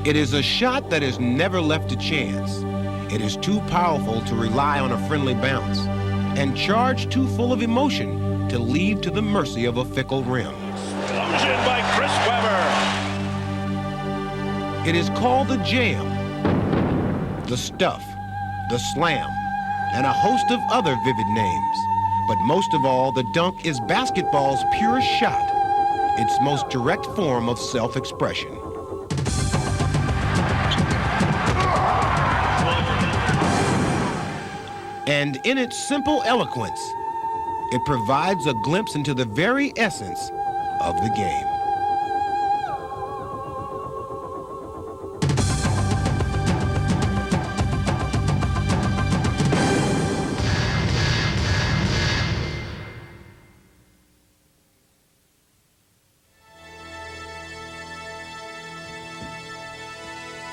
It is a shot that is never left to chance. It is too powerful to rely on a friendly bounce, and charged too full of emotion to leave to the mercy of a fickle rim. Explosion by Chris Webber. It is called the jam, the stuff, the slam, and a host of other vivid names. But most of all, the dunk is basketball's purest shot, its most direct form of self-expression. And in its simple eloquence, it provides a glimpse into the very essence of the game.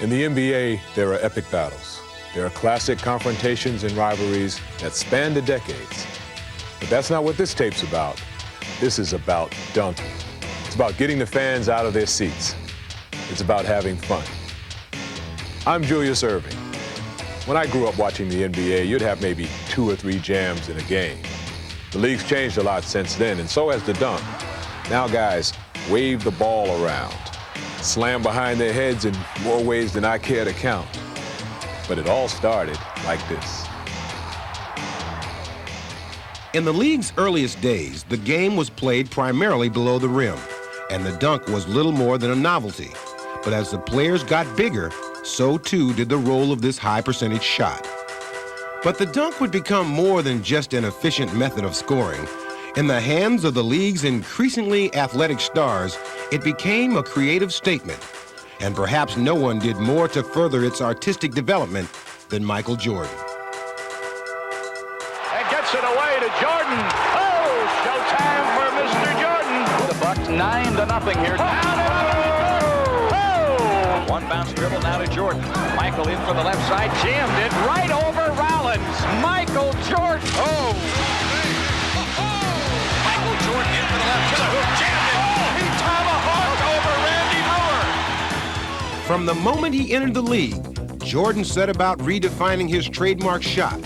In the NBA, there are epic battles. There are classic confrontations and rivalries that span the decades. But that's not what this tape's about. This is about dunking. It's about getting the fans out of their seats. It's about having fun. I'm Julius Erving. When I grew up watching the NBA, you'd have maybe 2 or 3 jams in a game. The league's changed a lot since then, and so has the dunk. Now guys wave the ball around, slam behind their heads in more ways than I care to count. But it all started like this. In the league's earliest days, the game was played primarily below the rim, and the dunk was little more than a novelty. But as the players got bigger, so too did the role of this high-percentage shot. But the dunk would become more than just an efficient method of scoring. In the hands of the league's increasingly athletic stars, it became a creative statement. And perhaps no one did more to further its artistic development than Michael Jordan. And gets it away to Jordan. Oh, showtime for Mr. Jordan. The Bucks 9-0 here. Oh! One bounce dribble now to Jordan. Michael in for the left side, jammed it right over Rollins. Michael Jordan. Oh! Michael Jordan in for the left to the hoop, jammed it. Oh, he tomahawked over Randy Brewer. From the moment he entered the league, Jordan set about redefining his trademark shot,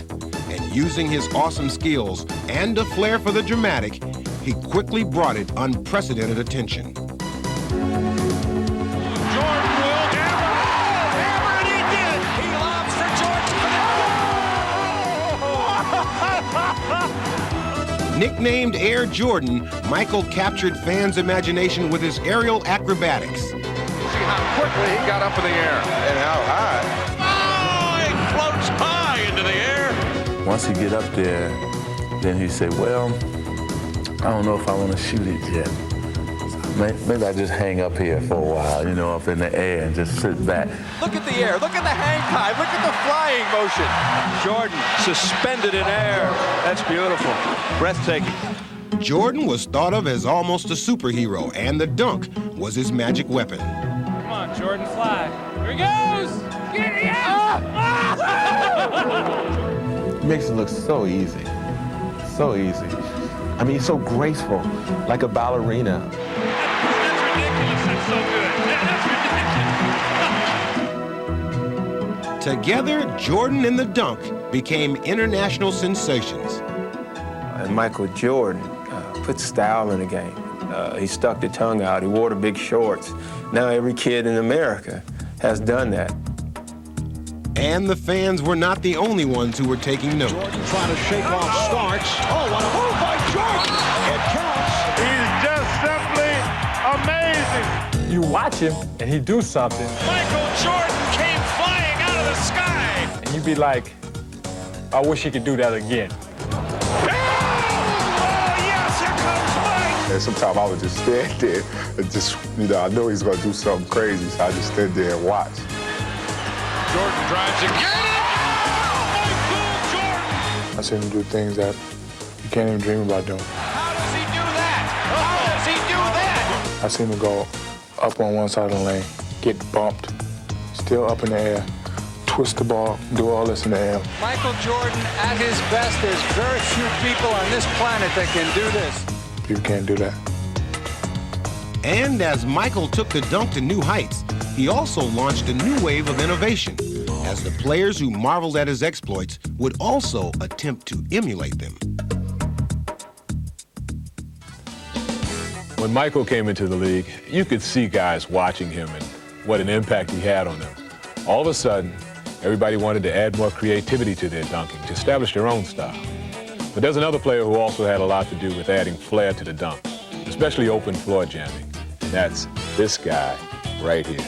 and using his awesome skills and a flair for the dramatic, he quickly brought it unprecedented attention. Jordan will hammer. Oh, hammer, and he did it. He lobs for Jordan. Nicknamed Air Jordan, Michael captured fans' imagination with his aerial acrobatics. See how quickly he got up in the air. And how high. Oh, he floats high into the air. Once he get up there, then he say, well, I don't know if I want to shoot it yet. Maybe I just hang up here for a while, you know, up in the air and just sit back. Look at the air, look at the hang time, look at the flying motion. Jordan suspended in air. That's beautiful. Breathtaking. Jordan was thought of as almost a superhero, and the dunk was his magic weapon. Come on, Jordan, fly. Here he goes! Makes it look so easy. So easy. I mean, so graceful, like a ballerina. That's ridiculous, that's so good. Together, Jordan and the dunk became international sensations. And Michael Jordan put style in the game. He stuck the tongue out. He wore the big shorts. Now every kid in America has done that. And the fans were not the only ones who were taking note. Jordan trying to shake off Starks. Oh, what a move by Jordan. It counts. He's just simply amazing. You watch him and he do something, Michael Jordan came flying out of the sky. and you be like, I wish he could do that again. Oh, yes, here comes Mike. And sometimes I would just stand there and just, you know, I know he's going to do something crazy, so I just stand there and watch. Jordan drives again. Michael Jordan. I've seen him do things that you can't even dream about doing. How does he do that? How does he do that? I've seen him go up on one side of the lane, get bumped, still up in the air, twist the ball, do all this in the air. Michael Jordan at his best. There's very few people on this planet that can do this. People can't do that. And as Michael took the dunk to new heights, he also launched a new wave of innovation, as the players who marveled at his exploits would also attempt to emulate them. When Michael came into the league, you could see guys watching him and what an impact he had on them. All of a sudden, everybody wanted to add more creativity to their dunking, to establish their own style. But there's another player who also had a lot to do with adding flair to the dunk, especially open floor jamming, and that's this guy right here.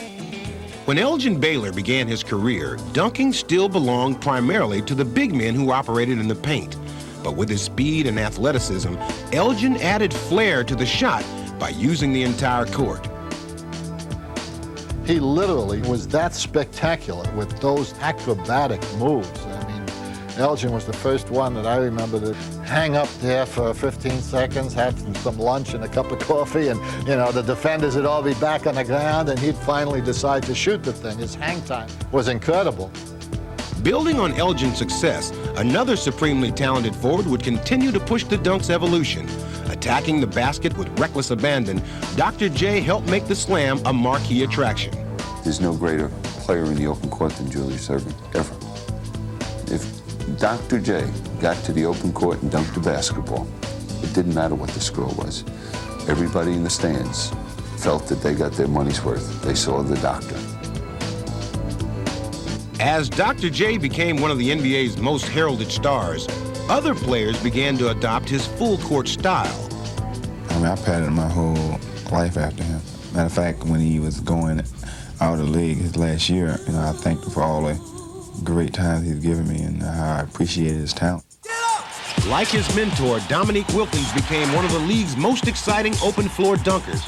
When Elgin Baylor began his career, dunking still belonged primarily to the big men who operated in the paint. But with his speed and athleticism, Elgin added flair to the shot by using the entire court. He literally was that spectacular with those acrobatic moves. I mean, Elgin was the first one that I remember to hang up there for 15 seconds, have some lunch and a cup of coffee, and, you know, the defenders would all be back on the ground, and he'd finally decide to shoot the thing. His hang time was incredible. Building on Elgin's success, another supremely talented forward would continue to push the dunk's evolution. Attacking the basket with reckless abandon, Dr. J helped make the slam a marquee attraction. There's no greater player in the open court than Julius Erving, ever. If Dr. J got to the open court and dunked a basketball, it didn't matter what the score was. Everybody in the stands felt that they got their money's worth. They saw the doctor. As Dr. J became one of the NBA's most heralded stars, other players began to adopt his full-court style. I mean, I patterned my whole life after him. Matter of fact, when he was going out of the league his last year, you know, I thanked him for all the great times he's given me and how I appreciated his talent. Like his mentor, Dominique Wilkins became one of the league's most exciting open-floor dunkers.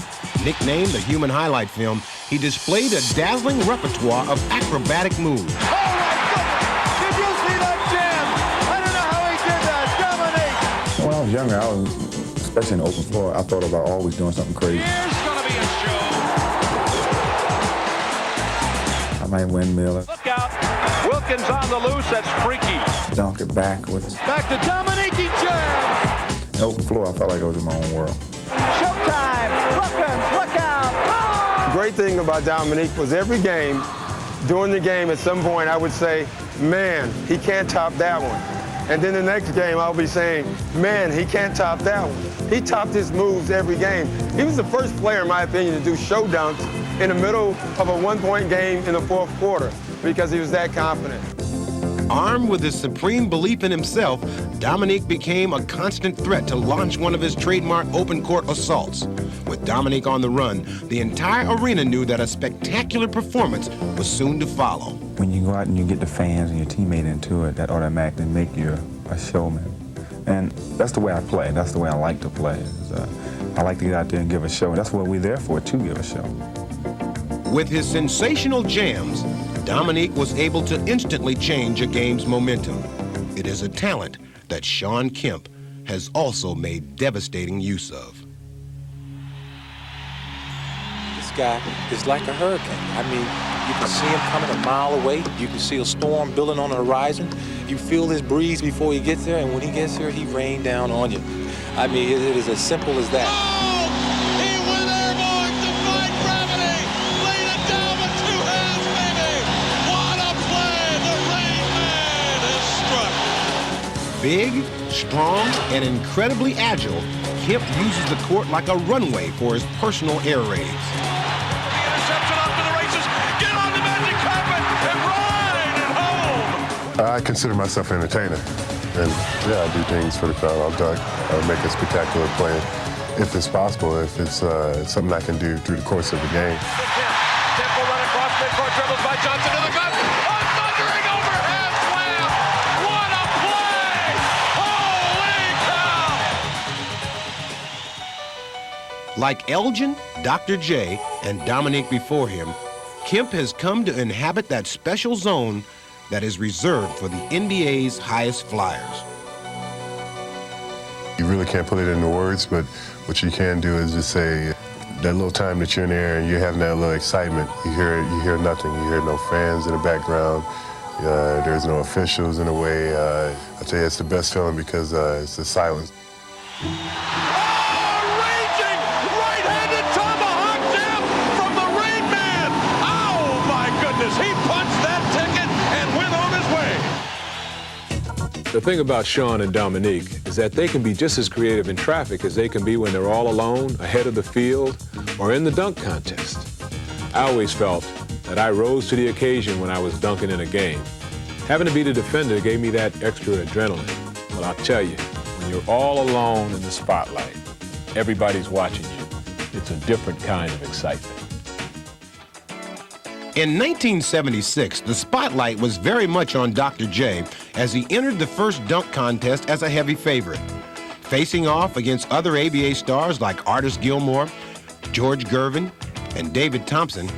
Nicknamed the Human Highlight Film, he displayed a dazzling repertoire of acrobatic moves. Oh, my goodness! Did you see that jam? I don't know how he did that. Dominique! When I was younger, I was, especially in the open floor, I thought about always doing something crazy. Here's gonna be a show. I might windmill it. Look out. Wilkins on the loose. That's freaky. Dunk it backwards. Back to Dominique, he jams! In the open floor, I felt like I was in my own world. Showtime! Wilkins, look out! Oh! The great thing about Dominique was every game, during the game at some point I would say, man, he can't top that one. And then the next game I'll be saying, man, he can't top that one. He topped his moves every game. He was the first player, in my opinion, to do show dunks in the middle of a one-point game in the fourth quarter because he was that confident. Armed with his supreme belief in himself, Dominique became a constant threat to launch one of his trademark open-court assaults. With Dominique on the run, the entire arena knew that a spectacular performance was soon to follow. When you go out and you get the fans and your teammate into it, that automatically make you a showman. And that's the way I play. That's the way I like to play. I like to get out there and give a show. That's what we're there for, to give a show. With his sensational jams, Dominique was able to instantly change a game's momentum. It is a talent that Shawn Kemp has also made devastating use of. This guy is like a hurricane. I mean, you can see him coming a mile away. You can see a storm building on the horizon. You feel his breeze before he gets there, and when he gets here, he rains down on you. I mean, it is as simple as that. Oh, he went airborne, defying gravity, laid it down with two hands, baby. What a play! The Rain Man has struck. Big, strong, and incredibly agile, Kemp uses the court like a runway for his personal air raids. The interception up to the races. Get on the magic carpet and ride it home. I consider myself an entertainer. And yeah, I do things for the crowd. I'll dunk, I'll make a spectacular play if it's possible, if it's something I can do through the course of the game. Temple run across midcourt, dribbles by Johnson to the gut. A thundering overhead slam. What a play! Holy cow! Like Elgin, Dr. J, and Dominique before him, Kemp has come to inhabit that special zone that is reserved for the NBA's highest flyers. You really can't put it into words, but what you can do is just say that little time that you're in there and you're having that little excitement. You hear nothing. You hear no fans in the background. There's no officials in a way. I tell you, it's the best feeling because it's the silence. Raging right-handed tomahawk jam from the Rain Man. Ow! The thing about Sean and Dominique is that they can be just as creative in traffic as they can be when they're all alone, ahead of the field, or in the dunk contest. I always felt that I rose to the occasion when I was dunking in a game. Having to be the defender gave me that extra adrenaline. Well, I'll tell you, when you're all alone in the spotlight, everybody's watching you. It's a different kind of excitement. In 1976, the spotlight was very much on Dr. J as he entered the first dunk contest as a heavy favorite. Facing off against other ABA stars like Artis Gilmore, George Gervin, and David Thompson,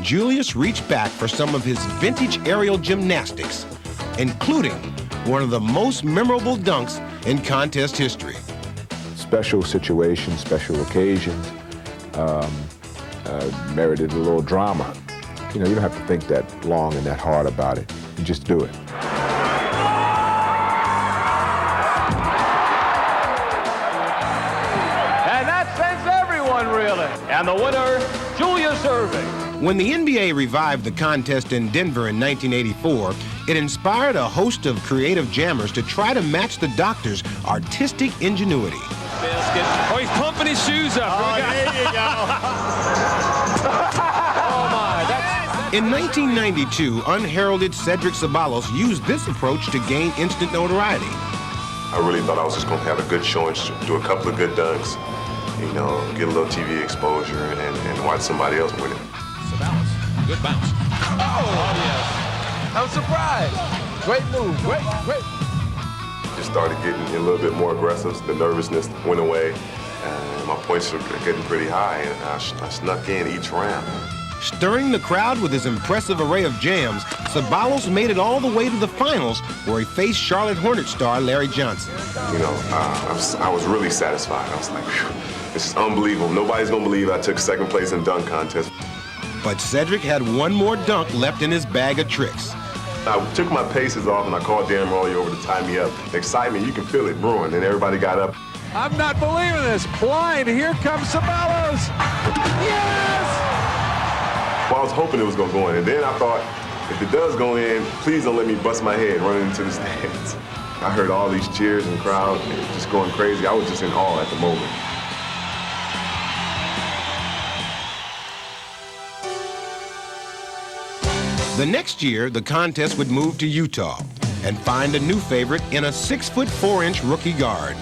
Julius reached back for some of his vintage aerial gymnastics, including one of the most memorable dunks in contest history. Special situations, special occasions, merited a little drama. You know, you don't have to think that long and that hard about it. You just do it. And that sends everyone reeling. And the winner, Julius Erving. When the NBA revived the contest in Denver in 1984, it inspired a host of creative jammers to try to match the doctor's artistic ingenuity. Basket. Oh, he's pumping his shoes up. Oh, there you go. Oh, my. In 1992, unheralded Cedric Ceballos used this approach to gain instant notoriety. I really thought I was just going to have a good showing, do a couple of good dunks, you know, get a little TV exposure and watch somebody else win it. Ceballos, good bounce. Oh, yes. I'm surprised. Great move, great. Just started getting a little bit more aggressive. The nervousness went away, and my points were getting pretty high, and I snuck in each round. Stirring the crowd with his impressive array of jams, Ceballos made it all the way to the finals, where he faced Charlotte Hornets star Larry Johnson. You know, I was really satisfied. I was like, phew, this is unbelievable. Nobody's gonna believe I took second place in dunk contest. But Cedric had one more dunk left in his bag of tricks. I took my paces off and I called Dan Roy over to tie me up. The excitement, you can feel it brewing, and everybody got up. I'm not believing this. Blind, here comes Ceballos. Yes! Well, I was hoping it was gonna go in, and then I thought, if it does go in, please don't let me bust my head running into the stands. I heard all these cheers and crowd just going crazy. I was just in awe at the moment. The next year, the contest would move to Utah and find a new favorite in a 6'4" rookie guard.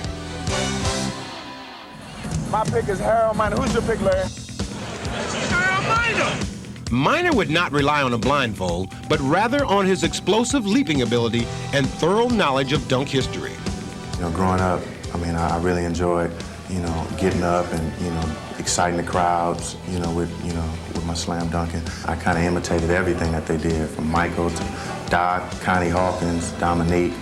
My pick is Harold Miner. Who's your pick, Larry? Harold Miner! Miner would not rely on a blindfold, but rather on his explosive leaping ability and thorough knowledge of dunk history. You know, growing up, I mean, I really enjoyed, you know, getting up and, you know, exciting the crowds, with my slam dunking. I kind of imitated everything that they did, from Michael to Doc, Connie Hawkins, Dominique,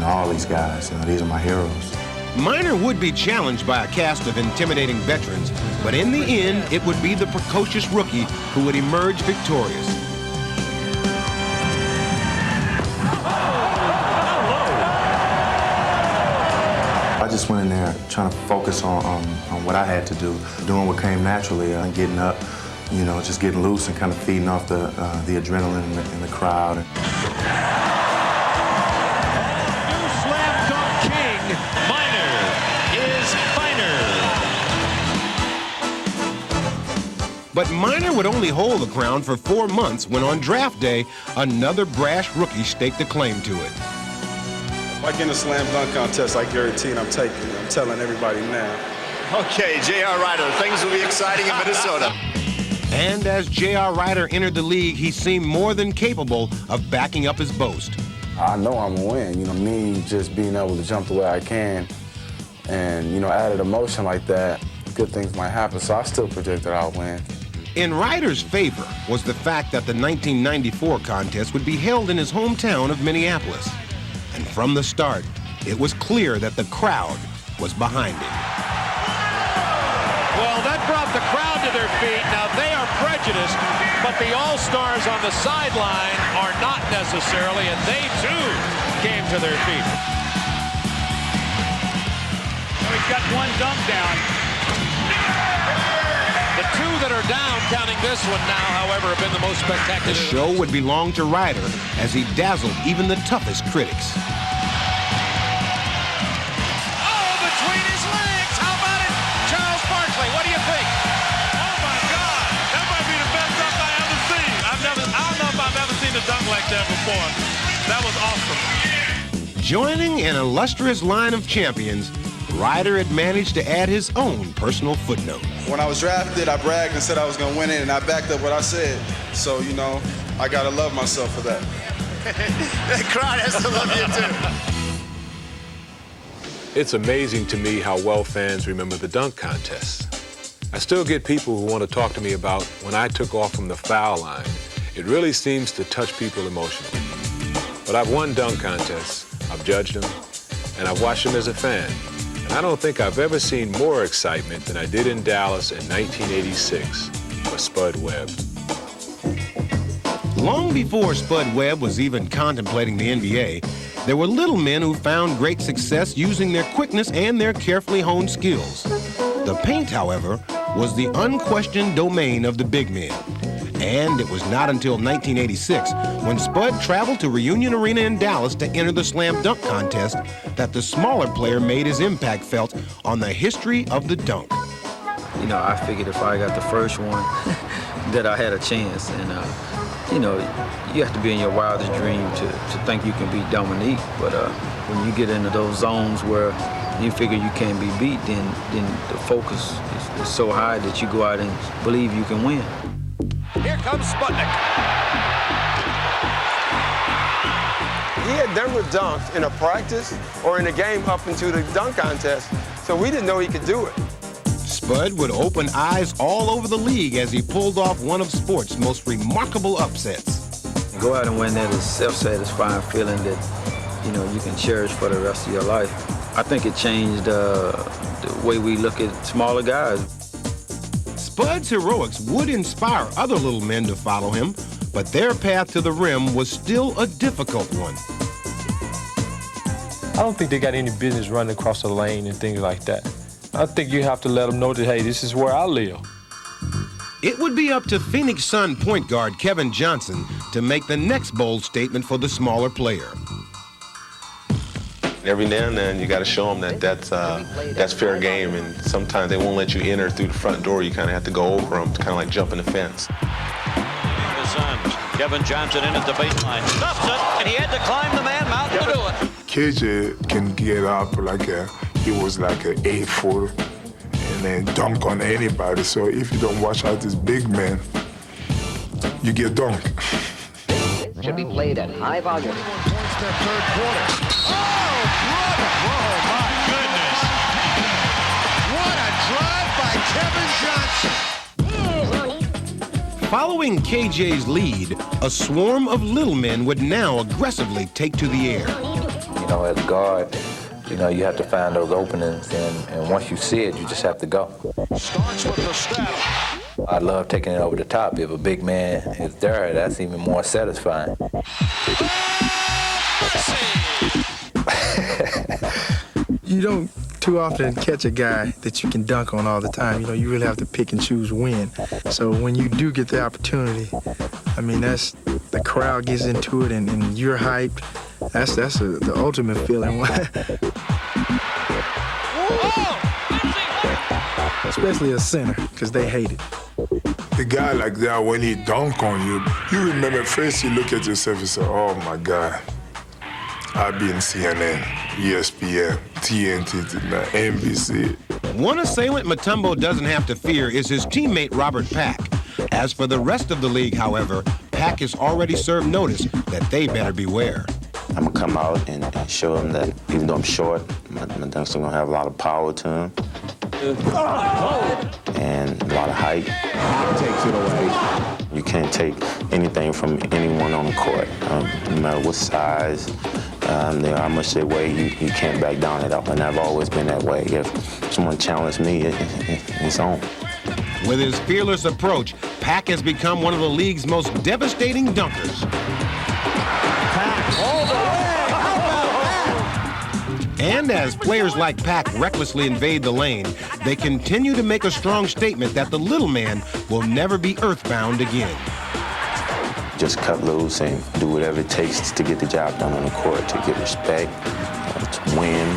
all these guys. These are my heroes. Miner would be challenged by a cast of intimidating veterans, but in the end, it would be the precocious rookie who would emerge victorious. I just went in there trying to focus on what I had to do, doing what came naturally, and getting up, just getting loose and kind of feeding off the adrenaline in the crowd. New slam dunk king, Miner is finer. But Miner would only hold the crown for 4 months when on draft day, another brash rookie staked a claim to it. If I get in a slam dunk contest, I guarantee it, I'm telling everybody now. Okay, J.R. Ryder, things will be exciting in Minnesota. And as J.R. Ryder entered the league, he seemed more than capable of backing up his boast. I know I'm gonna win. Me just being able to jump the way I can and, added emotion like that, good things might happen. So I still predict that I'll win. In Ryder's favor was the fact that the 1994 contest would be held in his hometown of Minneapolis. And from the start, it was clear that the crowd was behind him. Well, that brought the crowd to their feet. Now, they are prejudiced, but the All-Stars on the sideline are not necessarily, and they, too, came to their feet. So he's got one dunk down. The two that are down, counting this one now, however, have been the most spectacular. The show would belong to Ryder as he dazzled even the toughest critics. dunk like that before. That was awesome. Joining an illustrious line of champions, Ryder had managed to add his own personal footnote. When I was drafted, I bragged and said I was going to win it, and I backed up what I said. So, you know, I got to love myself for that. That crowd has to love you, too. It's amazing to me how well fans remember the dunk contest. I still get people who want to talk to me about when I took off from the foul line. It really seems to touch people emotionally. But I've won dunk contests, I've judged them, and I've watched them as a fan. And I don't think I've ever seen more excitement than I did in Dallas in 1986 for Spud Webb. Long before Spud Webb was even contemplating the NBA, there were little men who found great success using their quickness and their carefully honed skills. The paint, however, was the unquestioned domain of the big men. And it was not until 1986, when Spud traveled to Reunion Arena in Dallas to enter the slam dunk contest, that the smaller player made his impact felt on the history of the dunk. You know, I figured if I got the first one, that I had a chance. And, you know, you have to be in your wildest dream to think you can beat Dominique. But when you get into those zones where you figure you can't be beat, then the focus is so high that you go out and believe you can win. Here comes Sputnik. He had never dunked in a practice or in a game up into the dunk contest, so we didn't know he could do it. Spud would open eyes all over the league as he pulled off one of sports' most remarkable upsets. Go out and win that is self-satisfying feeling that, you know, you can cherish for the rest of your life. I think it changed the way we look at smaller guys. Spud's heroics would inspire other little men to follow him, but their path to the rim was still a difficult one. I don't think they got any business running across the lane and things like that. I think you have to let them know that, hey, this is where I live. It would be up to Phoenix Sun point guard Kevin Johnson to make the next bold statement for the smaller player. Every now and then, you got to show them that's fair game, and sometimes they won't let you enter through the front door. You kind of have to go over them, kind of like jumping the fence. The Suns. Kevin Johnson in at the baseline. Stuffs it, and he had to climb the man mountain to do it. KJ can get up he was like an 8-footer and then dunk on anybody. So if you don't watch out this big man, you get dunked. Should be played at high volume. Points their third quarter. Oh, brother! Oh, my goodness. What a drive by Kevin Johnson. Following KJ's lead, a swarm of little men would now aggressively take to the air. You know, as guard, you know, you have to find those openings, and once you see it, you just have to go. Starts with the step. I love taking it over the top. If a big man is there, that's even more satisfying. You don't too often catch a guy that you can dunk on all the time. You know, you really have to pick and choose when. So when you do get the opportunity, I mean, the crowd gets into it and you're hyped. That's the ultimate feeling. Especially a center, because they hate it. The guy like that, when he dunk on you, you remember first you look at yourself and say, oh my God, I've been CNN, ESPN, TNT, NBC. One assailant Mutombo doesn't have to fear is his teammate Robert Pack. As for the rest of the league, however, Pack has already served notice that they better beware. I'm gonna come out and show them that even though I'm short, my dunks are gonna have a lot of power to them. And a lot of height. Takes it away. You can't take anything from anyone on the court, no matter what size, how much they weigh, you can't back down it up, and I've always been that way. If someone challenged me, it's on. With his fearless approach, Pack has become one of the league's most devastating dunkers. Pack all the way! How about that? And as players like Pack recklessly invade the lane, they continue to make a strong statement that the little man will never be earthbound again. Just cut loose and do whatever it takes to get the job done on the court, to get respect, to win,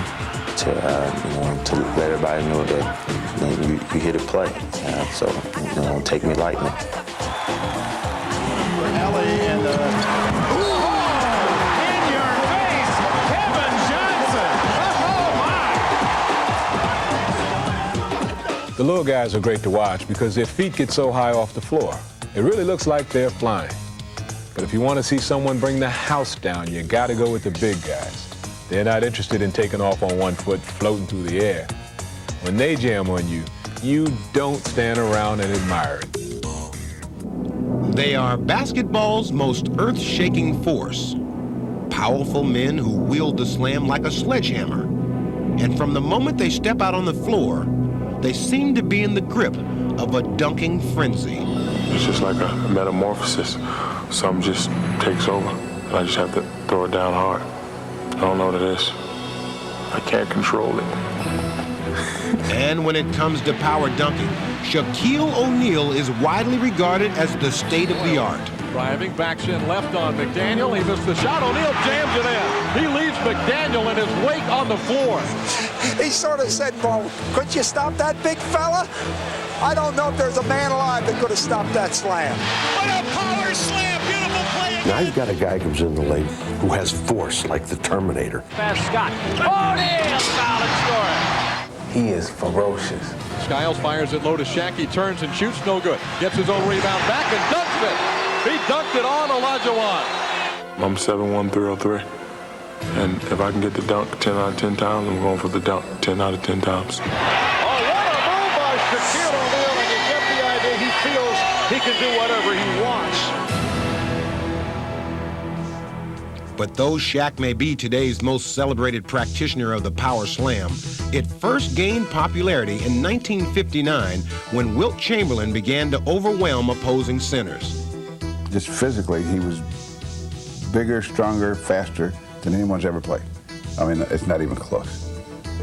to let everybody know that you're here to play. So don't take me lightly. Ellie and The little guys are great to watch because their feet get so high off the floor. It really looks like they're flying. But if you want to see someone bring the house down, you got to go with the big guys. They're not interested in taking off on one foot, floating through the air. When they jam on you, you don't stand around and admire it. They are basketball's most earth-shaking force. Powerful men who wield the slam like a sledgehammer. And from the moment they step out on the floor, they seem to be in the grip of a dunking frenzy. It's just like a metamorphosis. Something just takes over, and I just have to throw it down hard. I don't know what it is. I can't control it. And when it comes to power dunking, Shaquille O'Neal is widely regarded as the state of the art. Driving, backs in left on McDaniel. He missed the shot. O'Neal jams it in. He leaves McDaniel in his wake on the floor. He sort of said, well, couldn't you stop that big fella? I don't know if there's a man alive that could have stopped that slam. What a power slam. Beautiful play. Now you've got a guy comes in the lane who has force like the Terminator. Fast Scott. O'Neal foul and scoring. He is ferocious. Skiles fires it low to Shaq. He turns and shoots, no good. Gets his own rebound back and dunks it. He dunked it on Olajuwon. I'm 7'1", 303. And if I can get the dunk 10 out of 10 times, I'm going for the dunk 10 out of 10 times. Oh, what a move by Shaquille O'Neal, and you get the idea he feels he can do whatever he wants. But though Shaq may be today's most celebrated practitioner of the power slam, it first gained popularity in 1959 when Wilt Chamberlain began to overwhelm opposing centers. Just physically, he was bigger, stronger, faster than anyone's ever played. I mean, it's not even close.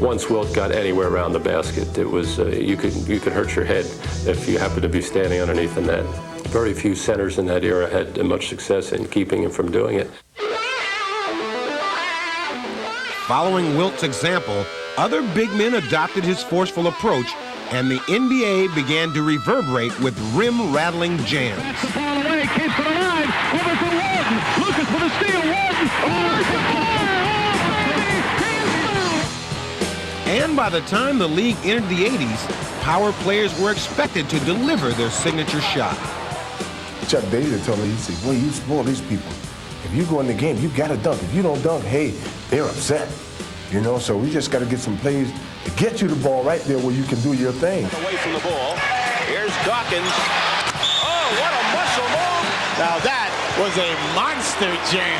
Once Wilt got anywhere around the basket, it was you could hurt your head if you happened to be standing underneath the net. Very few centers in that era had much success in keeping him from doing it. Following Wilt's example, other big men adopted his forceful approach, and the NBA began to reverberate with rim-rattling jams. Keeps it alive. Over for Warden. Lucas for the steal. Warden. And by the time the league entered the 80s, power players were expected to deliver their signature shot. Chuck Davis told me, he said, well, you spoil these people. If you go in the game, you got to dunk. If you don't dunk, hey, they're upset. You know, so we just got to get some plays to get you the ball right there where you can do your thing. Away from the ball. Here's Dawkins. Oh, what a muscle move. Now that was a monster jam.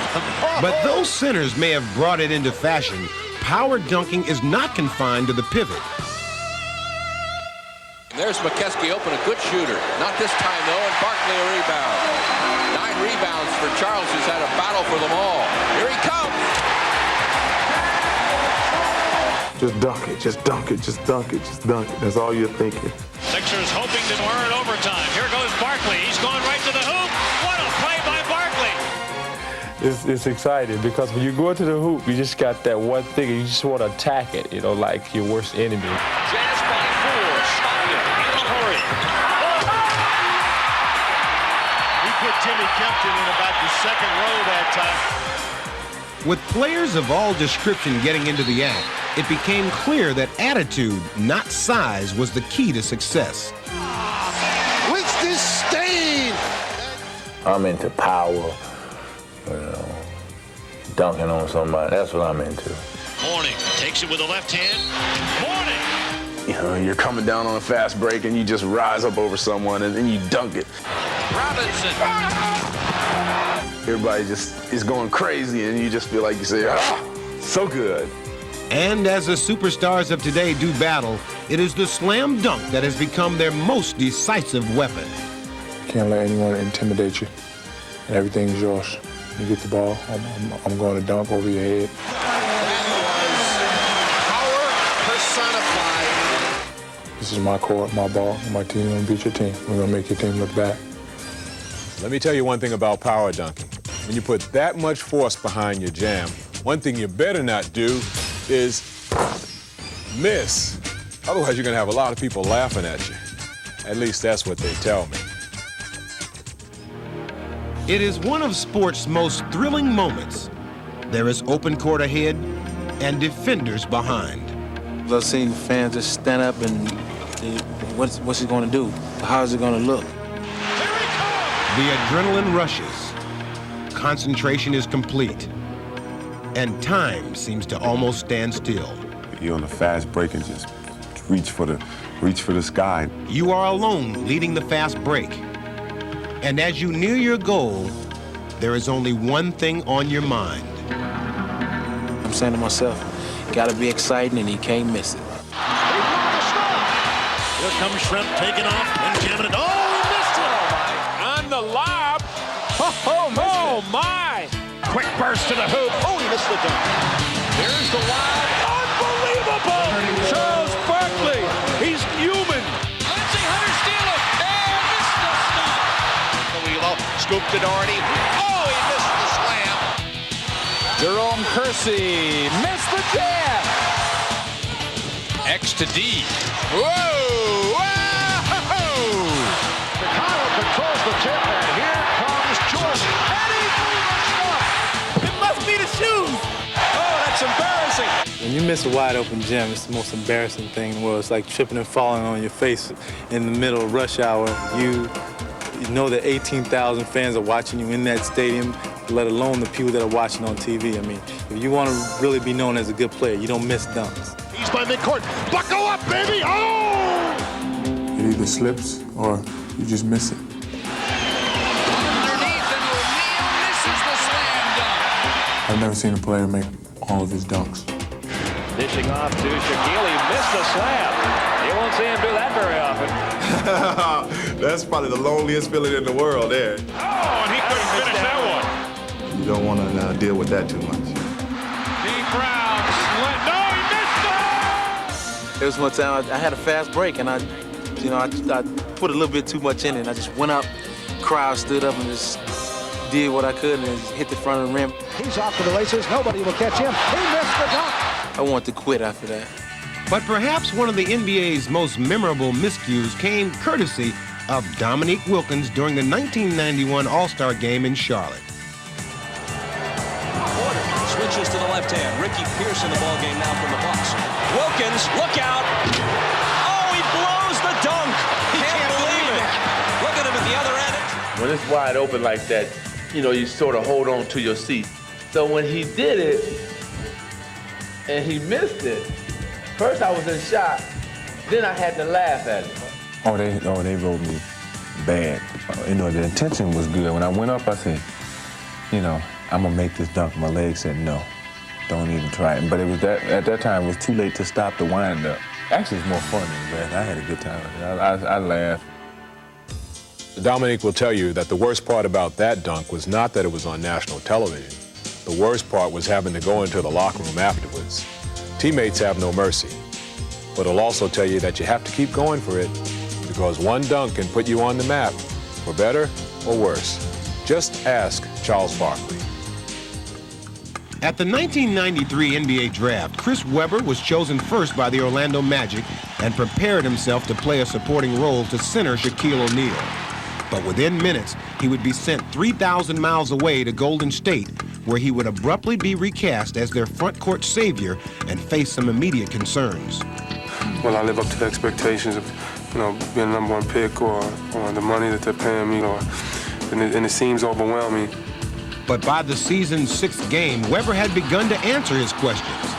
But those centers may have brought it into fashion. Power dunking is not confined to the pivot. There's McKeskey open, a good shooter. Not this time, though, and Barkley a rebound. 9 rebounds for Charles, who's had a battle for them all. Here he comes. Just dunk it, just dunk it, just dunk it, just dunk it. That's all you're thinking. Sixers hoping to earn overtime. Here goes Barkley. He's going right to the hoop. What a play by Barkley. It's exciting because when you go into the hoop, you just got that one thing and you just want to attack it, you know, like your worst enemy. Jazz by 4. Stopped it in a hurry. He put Timmy Kempton in about the second row that time. With players of all description getting into the act, it became clear that attitude, not size, was the key to success. What's this stain? I'm into power, you know, dunking on somebody. That's what I'm into. Morning takes it with the left hand. Morning. You know, you're coming down on a fast break and you just rise up over someone and then you dunk it. Robinson. Everybody just is going crazy and you just feel like you say, so good. And as the superstars of today do battle, it is the slam dunk that has become their most decisive weapon. You can't let anyone intimidate you, and everything's yours. You get the ball, I'm going to dunk over your head. Power personified. This is my court, my ball, my team gonna beat your team. We're gonna make your team look back. Let me tell you one thing about power dunking. When you put that much force behind your jam, one thing you better not do is miss. Otherwise, you're gonna have a lot of people laughing at you. At least that's what they tell me. It is one of sport's most thrilling moments. There is open court ahead and defenders behind. I've seen fans just stand up and what's he going to do? How's it going to look? The adrenaline rushes. Concentration is complete. And time seems to almost stand still. You're on a fast break and just reach for the sky. You are alone leading the fast break. And as you near your goal, there is only one thing on your mind. I'm saying to myself, gotta be exciting and he can't miss it. Here comes Shrimp taking off and jamming it. Oh, he missed it! On the lob. Oh, my! Quick burst to the hoop. Oh, he missed the dunk. Here's the lob. Unbelievable! Charles Barkley. He's human. Let's see Hunter steal it. And missed the stop. Scooped to Doherty. Oh, he missed the slam. Jerome Kersey missed the jab. X to D. Whoa! Chicago controls the tip, and here comes Jordan. And he It must be the shoes. Oh, that's embarrassing. When you miss a wide open gym, it's the most embarrassing thing in the world. It's like tripping and falling on your face in the middle of rush hour. You know that 18,000 fans are watching you in that stadium, let alone the people that are watching on TV. I mean, if you want to really be known as a good player, you don't miss dunks. He's by midcourt. Buckle up, baby! Oh! It either slips or you just miss it. Underneath, and O'Neal misses the slam dunk. I've never seen a player make all of his dunks. Dishing off to Shaquille. He missed the slam. You won't see him do that very often. That's probably the loneliest feeling in the world there. Oh, and he couldn't finish that one. You don't want to deal with that too much. Deep Brown slant. No, he missed it! There was one time I had a fast break and I put a little bit too much in it. And I just went up, crowd stood up and just did what I could and just hit the front of the rim. He's off to the races. Nobody will catch him. He missed the dunk. I wanted to quit after that. But perhaps one of the NBA's most memorable miscues came courtesy of Dominique Wilkins during the 1991 All-Star Game in Charlotte. Switches to the left hand. Ricky Pierce in the ball game now from the Bucks. Wilkins, look out! Oh, he blows the dunk! He can't believe it! Look at him at the other end. When it's wide open like that, you sort of hold on to your seat. So when he did it, and he missed it, first I was in shock, then I had to laugh at it. Oh, they wrote me bad. The intention was good. When I went up, I said, I'm gonna make this dunk. My leg said no, don't even try it. But it was at that time it was too late to stop the wind up. Actually, it's more fun than that. I had a good time. I laughed. Dominique will tell you that the worst part about that dunk was not that it was on national television. The worst part was having to go into the locker room afterwards. Teammates have no mercy. But he'll also tell you that you have to keep going for it because one dunk can put you on the map, for better or worse. Just ask Charles Barkley. At the 1993 NBA Draft, Chris Webber was chosen first by the Orlando Magic and prepared himself to play a supporting role to center Shaquille O'Neal. But within minutes, he would be sent 3,000 miles away to Golden State, where he would abruptly be recast as their front court savior and face some immediate concerns. Will I live up to the expectations of, being the #1 pick or the money that they're paying me, and it seems overwhelming. But by the season's 6th game, Webber had begun to answer his questions.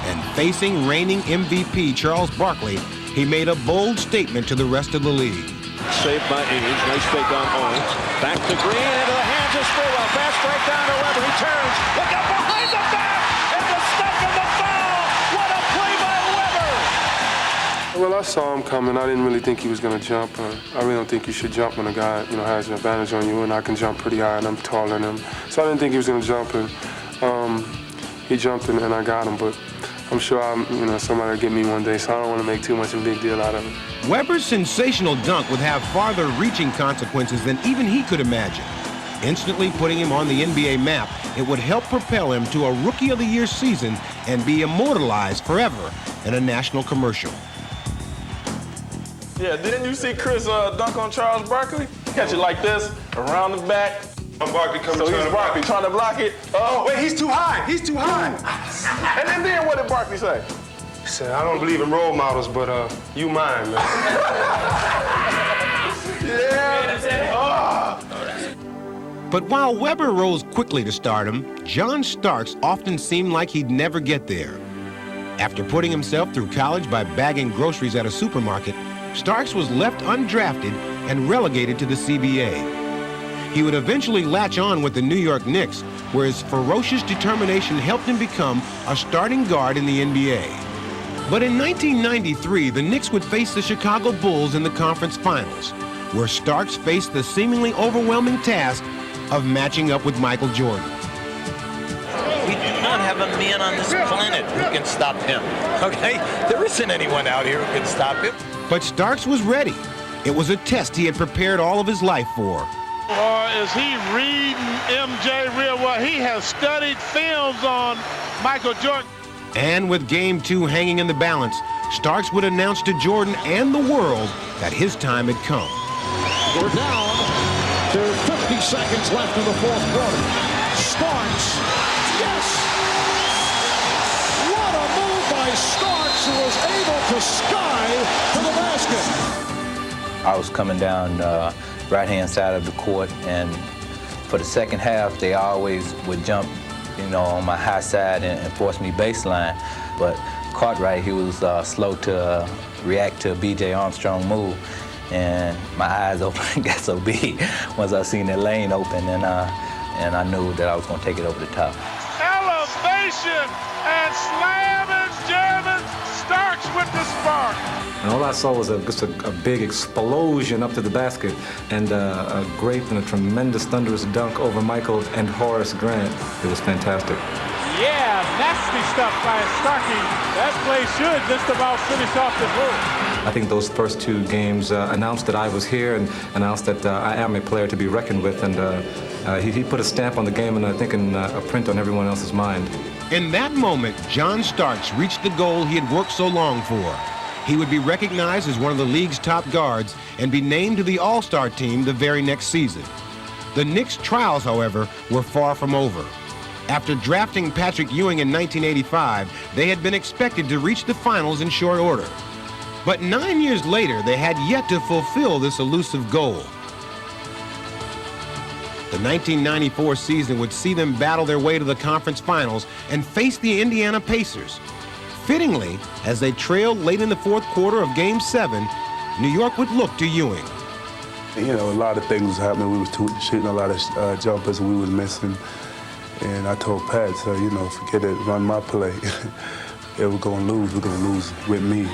And facing reigning MVP Charles Barkley, he made a bold statement to the rest of the league. Saved by Age. Nice fake on Owens. Back to Green, into the hands of Sprewell. Fast break down to Webber. He turns. Look out behind the back! And the step of the foul! What a play by Webber! Well, I saw him coming. I didn't really think he was going to jump. I really don't think you should jump when a guy, has an advantage on you, and I can jump pretty high, and I'm taller than him. So I didn't think he was going to jump, and he jumped, and I got him. But I'm sure somebody will get me one day, so I don't want to make too much of a big deal out of it. Webber's sensational dunk would have farther-reaching consequences than even he could imagine. Instantly putting him on the NBA map, it would help propel him to a Rookie of the Year season and be immortalized forever in a national commercial. Yeah, didn't you see Chris dunk on Charles Barkley? Catch it like this, around the back. Barkley coming. So he's Barkley trying to block it. Oh, wait, he's too high. He's too high. And then what did Barkley say? He said, I don't believe in role models, but you mine, man. But while Weber rose quickly to stardom, John Starks often seemed like he'd never get there. After putting himself through college by bagging groceries at a supermarket, Starks was left undrafted and relegated to the CBA. He would eventually latch on with the New York Knicks, where his ferocious determination helped him become a starting guard in the NBA. But in 1993, the Knicks would face the Chicago Bulls in the conference finals, where Starks faced the seemingly overwhelming task of matching up with Michael Jordan. We do not have a man on this planet who can stop him, okay? There isn't anyone out here who can stop him. But Starks was ready. It was a test he had prepared all of his life for. Or is he reading MJ real well? He has studied films on Michael Jordan. And with Game 2 hanging in the balance, Starks would announce to Jordan and the world that his time had come. We're down to 50 seconds left in the fourth quarter. Starks, yes! What a move by Starks, who was able to sky to the basket. I was coming down right-hand side of the court, and for the second half, they always would jump, on my high side and force me baseline. But Cartwright, he was slow to react to a B.J. Armstrong move, and my eyes open got so big once I seen that lane open, and I knew that I was going to take it over the top. Elevation and slamming, jamming, Starks with the spark. And all I saw was just a big explosion up to the basket and a great and a tremendous thunderous dunk over Michael and Horace Grant. It was fantastic. Yeah, nasty stuff by Starkey. That play should just about finish off the move. I think those first two games announced that I was here and announced that I am a player to be reckoned with, and he put a stamp on the game and I think a print on everyone else's mind. In that moment, John Starks reached the goal he had worked so long for. He would be recognized as one of the league's top guards and be named to the All-Star team the very next season. The Knicks' trials, however, were far from over. After drafting Patrick Ewing in 1985, they had been expected to reach the finals in short order. But 9 years later, they had yet to fulfill this elusive goal. The 1994 season would see them battle their way to the conference finals and face the Indiana Pacers. Fittingly, as they trailed late in the fourth quarter of Game 7, New York would look to Ewing. A lot of things was happening. We was shooting a lot of jumpers and we was missing. And I told Pat, forget it, run my play. If we're going to lose, we're going to lose with me.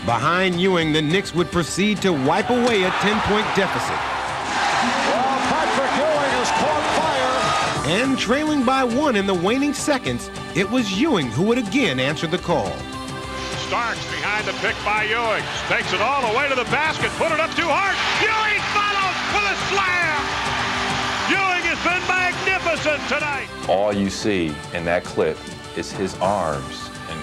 Behind Ewing, the Knicks would proceed to wipe away a 10-point deficit. Well, Patrick Ewing has caught fire. And trailing by 1 in the waning seconds, it was Ewing who would again answer the call. Starks behind the pick by Ewing. Takes it all the way to the basket. Put it up too hard. Ewing follows with a slam. Ewing has been magnificent tonight. All you see in that clip is his arms and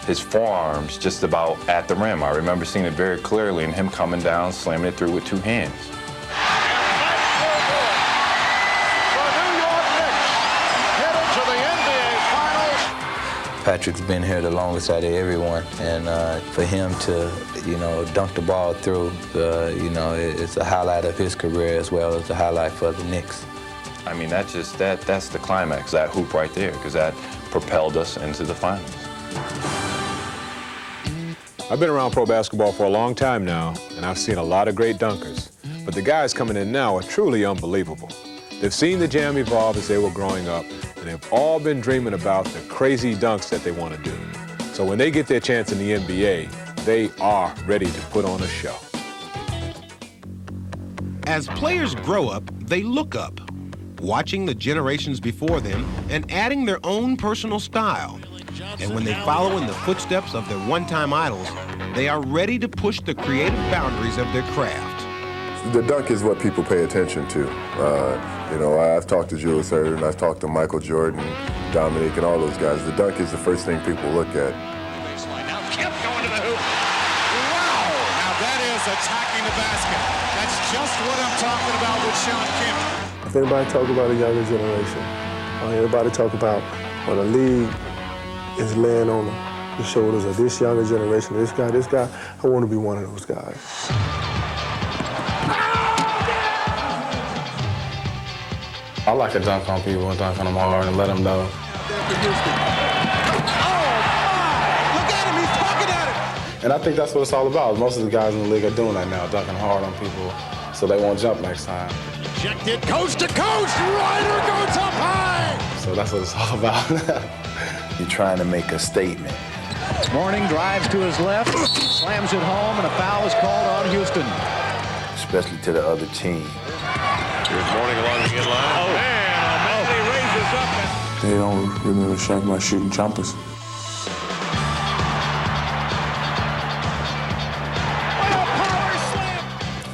his forearms just about at the rim. I remember seeing it very clearly and him coming down, slamming it through with two hands. Patrick's been here the longest out of everyone, and for him to, dunk the ball through, it's a highlight of his career as well as a highlight for the Knicks. I mean, that's the climax, that hoop right there, because that propelled us into the finals. I've been around pro basketball for a long time now, and I've seen a lot of great dunkers. But the guys coming in now are truly unbelievable. They've seen the jam evolve as they were growing up, and they've all been dreaming about the crazy dunks that they want to do. So when they get their chance in the NBA, they are ready to put on a show. As players grow up, they look up, watching the generations before them and adding their own personal style. And when they follow in the footsteps of their one-time idols, they are ready to push the creative boundaries of their craft. The dunk is what people pay attention to. I've talked to Julius Erving, I've talked to Michael Jordan, Dominique, and all those guys. The dunk is the first thing people look at. Now Kemp going to the hoop. Wow! Now that is attacking the basket. That's just what I'm talking about with Sean Kemp. If anybody talk about a younger generation, everybody talk about when a league is laying on the shoulders of this younger generation, this guy. I want to be one of those guys. I like to dunk on people and dunk on them hard and let them know. And I think that's what it's all about. Most of the guys in the league are doing that now, dunking hard on people so they won't jump next time. Ejected coast to coast, Ryder goes up high! So that's what it's all about. You're trying to make a statement. Mourning drives to his left, slams it home, and a foul is called on Houston. Especially to the other team. Here's Mourning along the inline. Oh, man, O'Malley raises up. They don't really shake my shooting jumpers.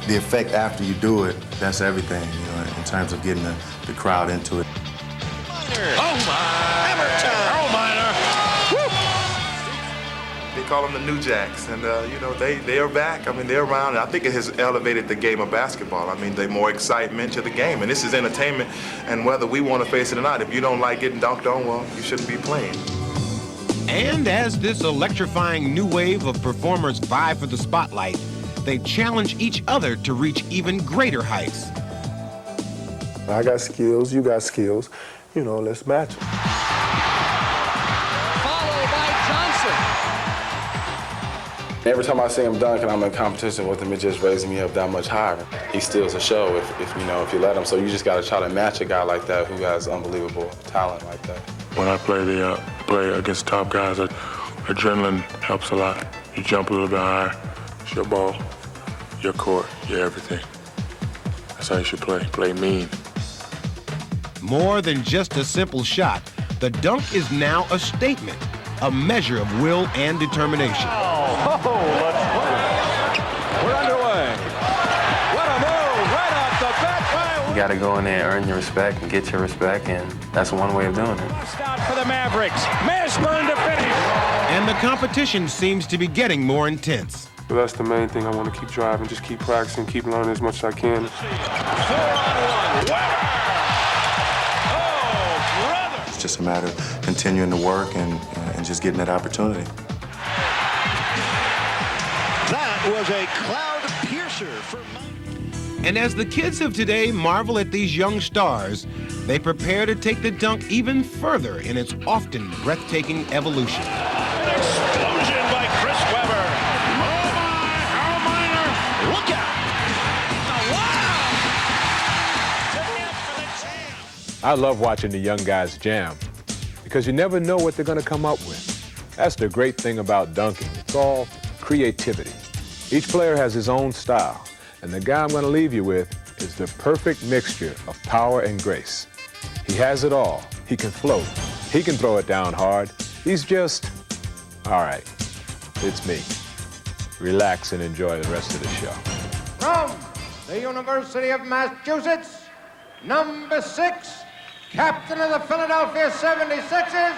The effect after you do it, that's everything, you know, in terms of getting the crowd into it. Oh, my! Hammer time! Oh, Miner! They call them the New Jacks, and, you know, they are back. I mean, they're around. I think it has elevated the game of basketball. I mean, there's more excitement to the game, and this is entertainment, and whether we want to face it or not, if you don't like getting dunked on, well, you shouldn't be playing. And as this electrifying new wave of performers vie for the spotlight, they challenge each other to reach even greater heights. I got skills, you got skills. You know, let's match them. Followed by Johnson. Every time I see him dunk and I'm in competition with him, it just raises me up that much higher. He steals the show if you let him. So you just got to try to match a guy like that who has unbelievable talent like that. When I play against top guys, adrenaline helps a lot. You jump a little bit higher. It's your ball, your court, your everything. That's how you should play. Play mean. More than just a simple shot, the dunk is now a statement, a measure of will and determination. Oh, let's play. We're underway. What a move, right off the bat. You got to go in there, earn your respect, and get your respect, and that's one way of doing it. Out for the Mavericks. Mashburn to finish. And the competition seems to be getting more intense. So that's the main thing. I want to keep driving, just keep practicing, keep learning as much as I can. 4-on-1. Oh, brother! It's just a matter of continuing to work and just getting that opportunity. That was a cloud piercer for Mike. And as the kids of today marvel at these young stars, they prepare to take the dunk even further in its often breathtaking evolution. An explosion by Chris Webber. Look out! I love watching the young guys jam because you never know what they're going to come up with. That's the great thing about dunking. It's all creativity. Each player has his own style, and the guy I'm going to leave you with is the perfect mixture of power and grace. He has it all. He can float. He can throw it down hard. He's just, all right, it's me. Relax and enjoy the rest of the show. From the University of Massachusetts, number 6, captain of the Philadelphia 76ers,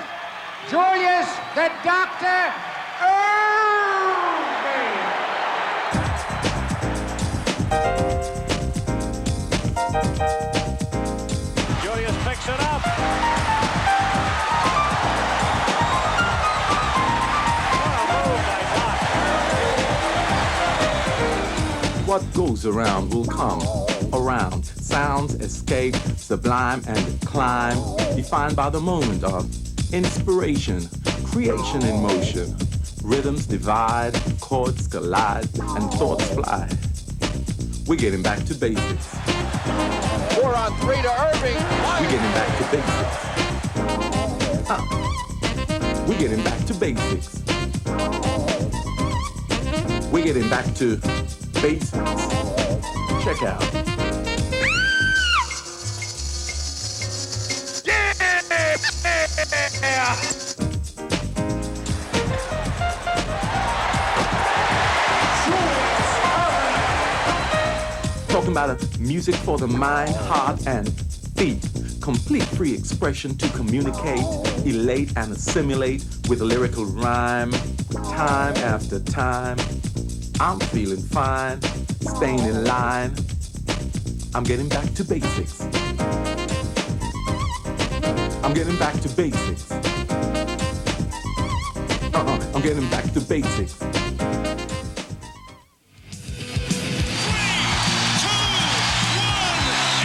Julius the Doctor Erving. Julius picks it up. What goes around will come around. Sounds escape, sublime and climb, defined by the moment of inspiration, creation in motion. Rhythms divide, chords collide, and thoughts fly. We're getting back to basics. 4-on-3 to Irving. We're getting back to basics. We're getting back to basics. We're getting back to basics. Check out. Yeah! Talking about a music for the mind, heart, and feet. Complete free expression to communicate, elate, and assimilate with a lyrical rhyme. Time after time, I'm feeling fine, staying in line. I'm getting back to basics. I'm getting back to basics. I'm getting back to basics. 3, 2, 1,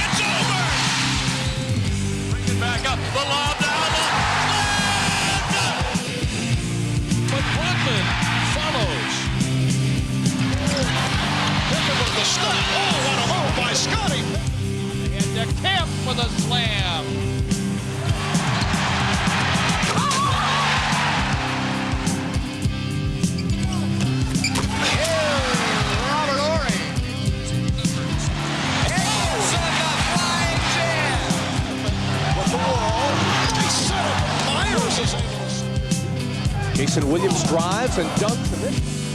it's over! Bring it back up, the lob down, but Brockman follows. Difficult to stop. Oh, what a move by Scotty! And to Kemp with a slam. Jason Williams drives and dunks.